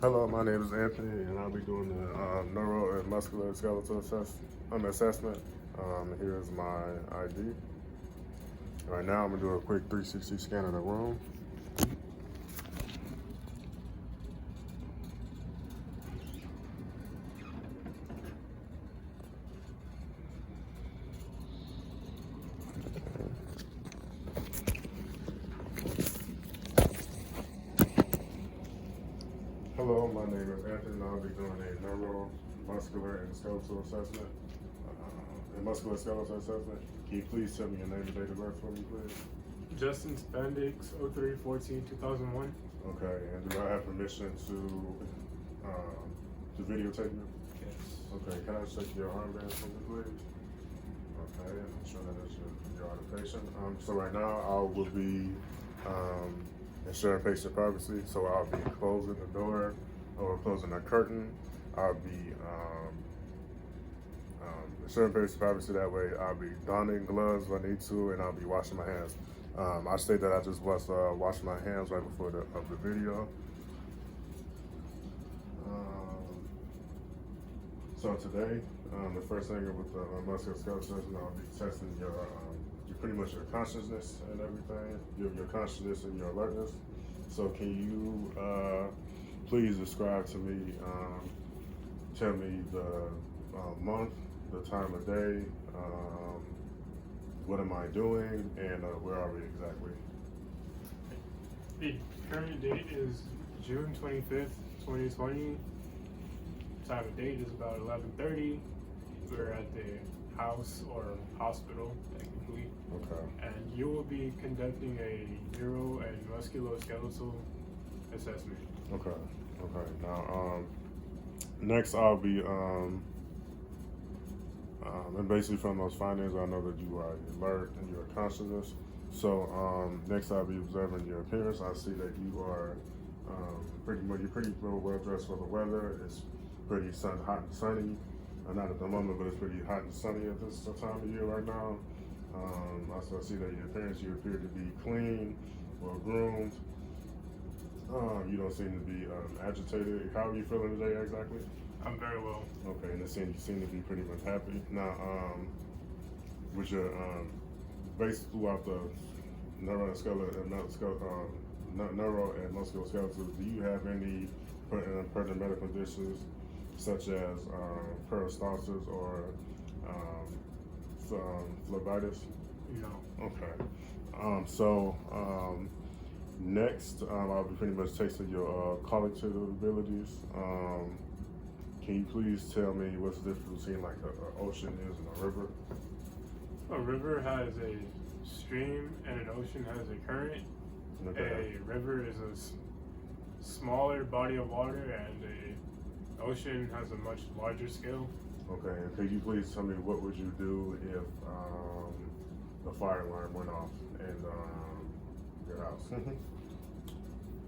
Hello, my name is Anthony, and I'll be doing the Neuro and Muscular Skeletal assessment. Here is my ID. Right now, I'm going to do a quick 360 scan of the room. Hello, my name is Anthony, and I'll be doing a Neuro, Muscular, and Skeletal assessment. A muscular skeletal assessment. Can you please tell me your name and date of birth for me, please? Justin Spandix, 03/14/2001. Okay, and do I have permission to videotape you? Yes. Okay, can I check your armband for me, please? Okay, and I'm sure that is your occupation. So right now I will be ensuring patient privacy. So I'll be closing the door or closing the curtain. I'll be ensuring patient privacy. That way I'll be donning gloves if I need to, and I'll be washing my hands. I state that I just washed my hands right before the video. So today, the first thing with the musculoskeletal assessment, I'll be testing your pretty much your consciousness and everything, your consciousness and your alertness. So can you please describe to me, tell me the month, the time of day, what am I doing, and where are we exactly? The current date is June 25th, 2020. Time of date is about 11:30. We're at the house or hospital, technically. Okay. And you will be conducting a neuro and musculoskeletal assessment. Okay. Now, next I'll be and basically from those findings, I know that you are alert and you're consciousness. So next I'll be observing your appearance. I see that you are you're pretty well dressed for the weather. It's pretty hot and sunny. Not at the moment, but it's pretty hot and sunny at this time of year right now. Also, I see that your appearance, you appear to be clean, well groomed. You don't seem to be agitated. How are you feeling today exactly? I'm very well. Okay, and you seem to be pretty much happy. Now, with your based throughout the neuro and musculoskeletal, do you have any pertinent medical conditions such as peristalsis or phlebitis? No. Okay. Next, I'll be pretty much testing your cognitive abilities. Can you please tell me what's the difference between like an ocean is and a river? A river has a stream and an ocean has a current. Okay. A river is a smaller body of water, and a ocean has a much larger scale. Okay, and could you please tell me what would you do if the fire alarm went off in your house?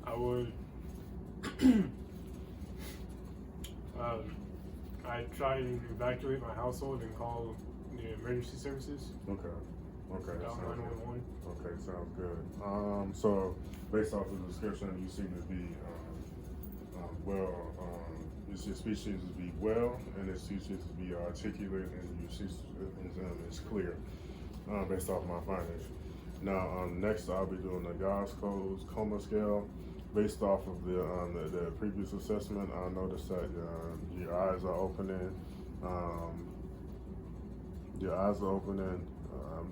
I would I try to evacuate my household and call the emergency services. Okay. Dial 911. Okay, sounds good. So based off of the description, you seem to be well. Your speech seems to be well, and it seems to be articulate, and your speech is clear. Based off my findings. Now, next I'll be doing the Gosco's coma scale. Based off of the previous assessment, I noticed that your eyes are opening.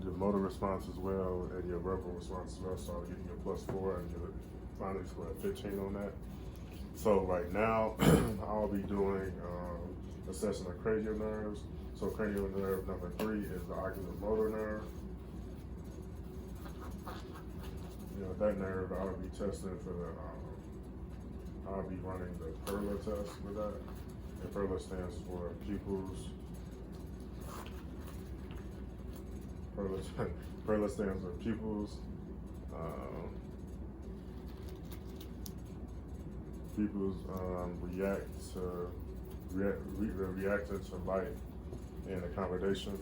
Your motor response as well, and your verbal response as well. So I'll give you a +4, and your finally score at 15 on that. So right now, I'll be doing assessing the cranial nerves. So cranial nerve number 3 is the oculomotor nerve. That nerve I'll be testing for I'll be running the Perla test with that. And Perla stands for pupils. Perla stands for pupils. Pupils reacting to light and accommodation.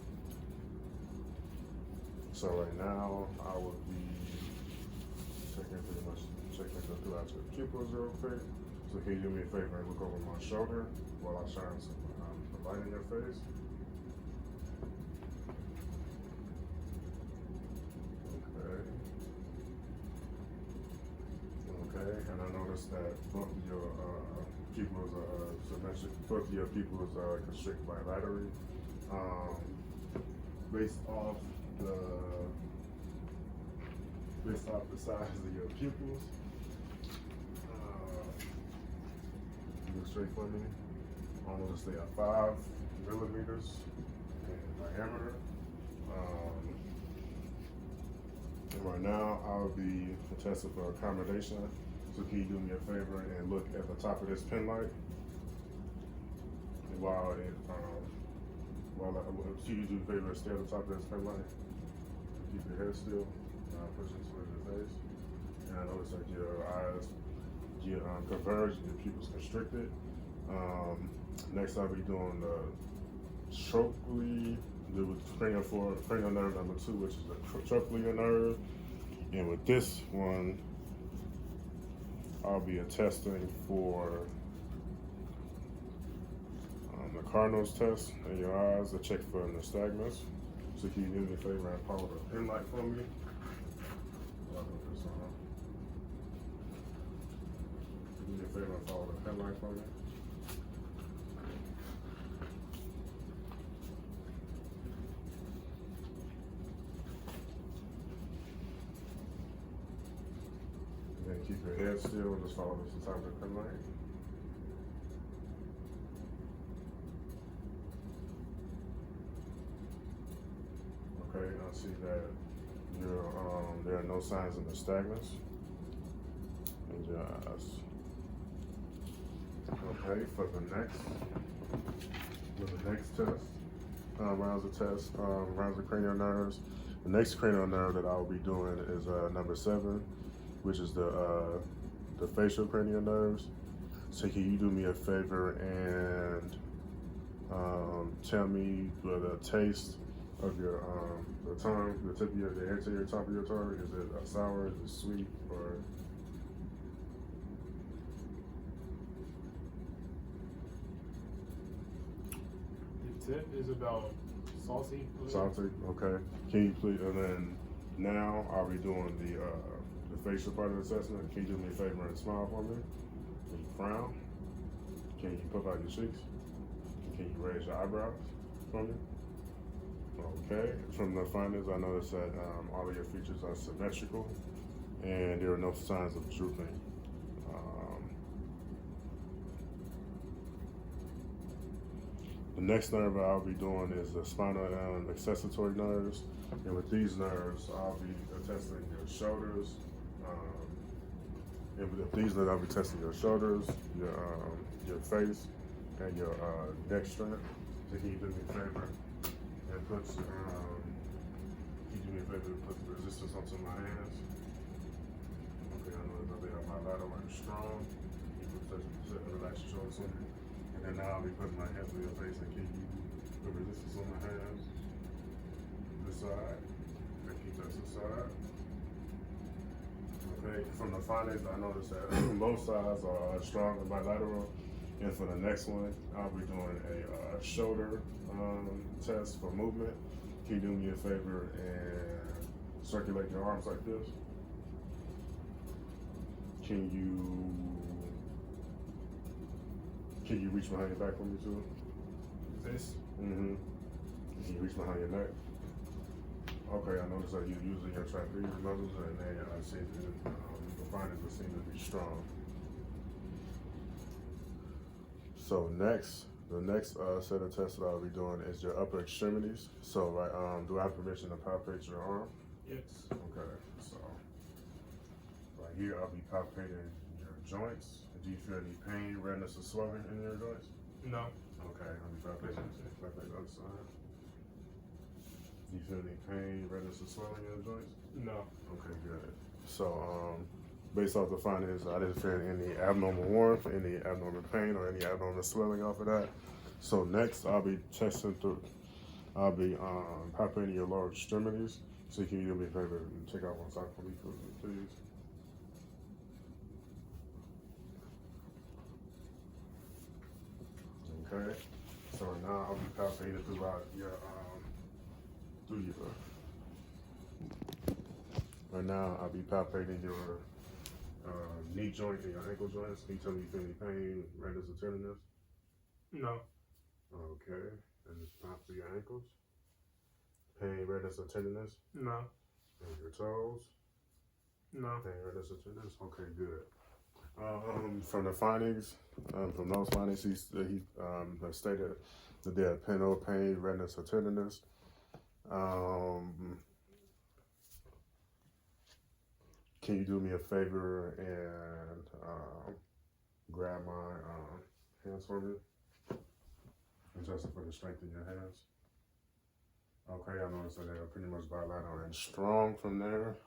So right now I will be checking throughout your pupils real quick. So can you do me a favor and look over my shoulder while I shine some light in your face? Okay. Okay, and I noticed that both of your pupils are symmetric. Both of your pupils are constricted bilaterally. Based off the size of your pupils. Look straight for me. I noticed they are 5 millimeters in diameter. And right now, I'll be testing for accommodation. So can you do me a favor and look at the top of this pen light? And while can you do me a favor and stay at the top of this pen light? Keep your head still, push it towards your face. And I notice that your eyes converge, your pupils constricted. Next, I'll be doing the trochlear, the cranial nerve number 2, which is the trochlear nerve. And with this one, I'll be testing for the Cardinal's test in your eyes to check for nystagmus. So can you do me a favor and follow the pen light for me? I'll put this on. Do me a favor and follow the pen light for me. And then keep your head still and just follow the top of the pen light. Okay, I see that there are no signs of nystagmus in your eyes. Okay, for the next test, rounds of cranial nerves. The next cranial nerve that I'll be doing is number 7, which is the facial cranial nerves. So can you do me a favor and tell me the taste of your the tongue, the anterior top of your tongue? Is it sour? Is it sweet? Or The tip is about salty. salty? Okay. Can you please? And then now I'll be doing the facial part of the assessment. Can you do me a favor and smile for me? Can you frown? Can you puff out your cheeks? Can you raise your eyebrows for me? Okay, from the findings, I noticed that all of your features are symmetrical and there are no signs of drooping. The next nerve I'll be doing is the spinal and accessory nerves. And with these nerves, I'll be testing your shoulders. And with these nerves, I'll be testing your shoulders, your face, and your neck strength. So can you do me a favor? And can you do me a favor and put the resistance onto my hands? Okay, I know that they are bilateral and strong. You can relax your shoulders on me. And then now I'll be putting my hands on your face and can you put resistance on my hands? This side. And keep that to the side. Okay, from the findings, I noticed that both sides are strong and bilateral. And for the next one, I'll be doing a shoulder test for movement. Can you do me a favor and circulate your arms like this? Can you reach behind your back for me too? This? Mm-hmm. Can you reach behind your neck? Okay, I noticed that you're using your trapezius muscles and they seem to, the findings seem to be strong. So the next set of tests that I'll be doing is your upper extremities. So, do I have permission to palpate your arm? Yes. Okay, so right here I'll be palpating your joints. Do you feel any pain, redness, or swelling in your joints? No. Okay, I'll be palpating the other side. Do you feel any pain, redness, or swelling in your joints? No. Okay, good. So, based off the findings, I didn't feel any abnormal warmth, any abnormal pain, or any abnormal swelling off of that. So next, I'll be palpating your lower extremities. So can you do me a favor and take out one side for me, please? Okay. So now I'll be palpating throughout through your. Right now I'll be palpating your knee joint and your ankle joints. Can you tell me if you feel any pain, redness, or tenderness? No. Okay. And it's not for your ankles. Pain, redness, or tenderness? No. And your toes? No. Pain, redness, or tenderness? Okay, good. From the findings, from those findings, he has stated that they have pain, redness, or tenderness. Can you do me a favor and grab my hands for me? Adjusting for the strength in your hands. Okay, I noticed that they're pretty much bilateral and strong from there.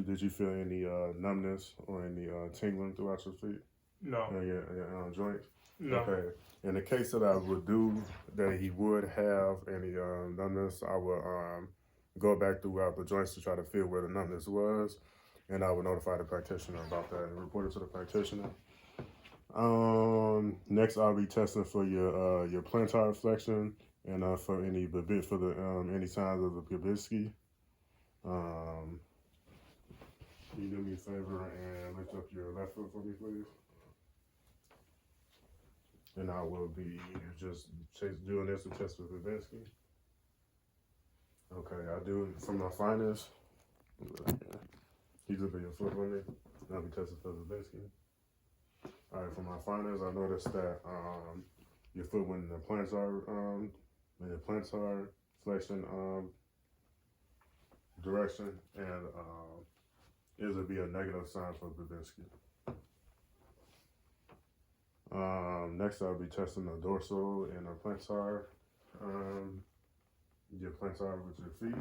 Did you feel any numbness or any tingling throughout your feet? No. Your joints? No. Okay. In the case that I would do that he would have any numbness, I would go back throughout the joints to try to feel where the numbness was, and I would notify the practitioner about that and report it to the practitioner. Next, I'll be testing for your plantar flexion and for any any signs of the Babinski. Can you do me a favor and lift up your left foot for me, please? And I will be just doing this to test for Babinski. Okay, I do it from my finest. You look at your foot for me. I'll be testing for Babinski. All right, for my finest, I noticed that your foot went in the plantar flexion direction, and it would be a negative sign for Babinski. Next, I'll be testing the dorsal and the plantar. Your plantar with your feet.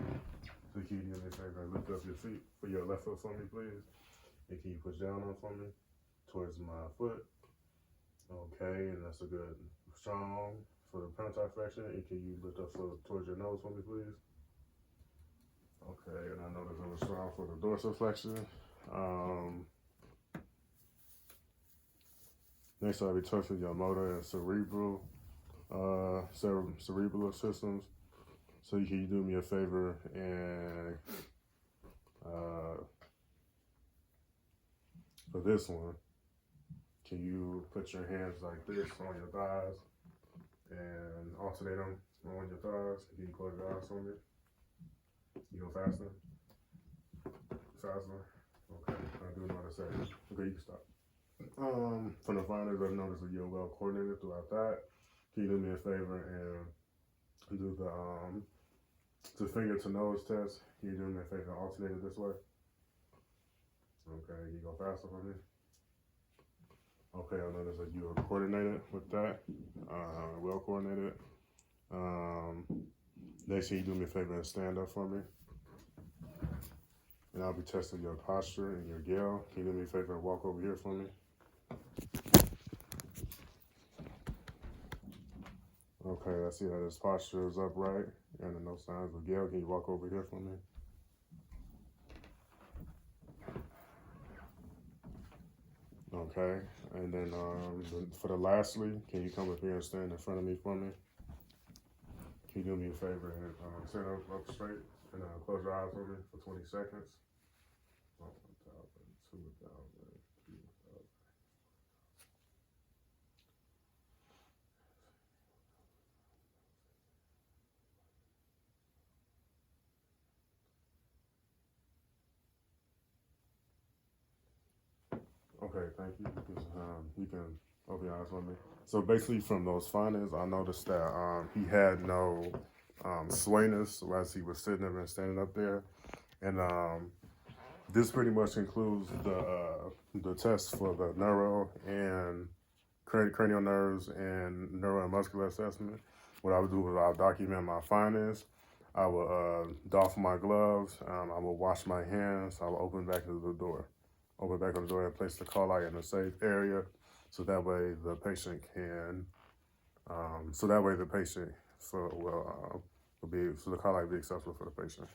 So can you do me a favor and lift up your feet for your left foot for me, please? And can you push down on for me towards my foot? Okay, and that's a good strong for the plantar flexion. And can you lift up towards your nose for me, please? Okay, and I know that it was strong for the dorsal flexion. Next, I'll be testing your motor and cerebral systems. So can you do me a favor and for this one, can you put your hands like this on your thighs and alternate them on your thighs? Can you close your eyes for me? You go faster? Faster? Okay, I do know what to say. Okay, you can stop. From the findings, I've noticed that you're well coordinated throughout that. Can you do me a favor and do the finger to nose test? Can you do me a favor and alternate it this way? Okay, you go faster for me. Okay, I noticed that you are coordinated with that. Well coordinated. Next, can you do me a favor and stand up for me? And I'll be testing your posture and your gale. Can you do me a favor and walk over here for me? Okay, I see that his posture is upright and no signs of gale. Can you walk over here for me? Okay, and then for the lastly, can you come up here and stand in front of me for me? Can you do me a favor and stand up straight and close your eyes for me for 20 seconds? 1,000, 2,000, 3,000. Okay, thank you. You can open your eyes for me. So basically, from those findings, I noticed that he had no swayness as he was sitting there and standing up there, and this pretty much concludes the test for the neuro and cranial nerves and neuro and muscular assessment. What I would do is I'll document my findings. I will doff my gloves. I will wash my hands. I will open back to the door. open back on the door and place the call light in a safe area, so that way the patient can, so that way the patient, so will be, so the call light be accessible for the patient.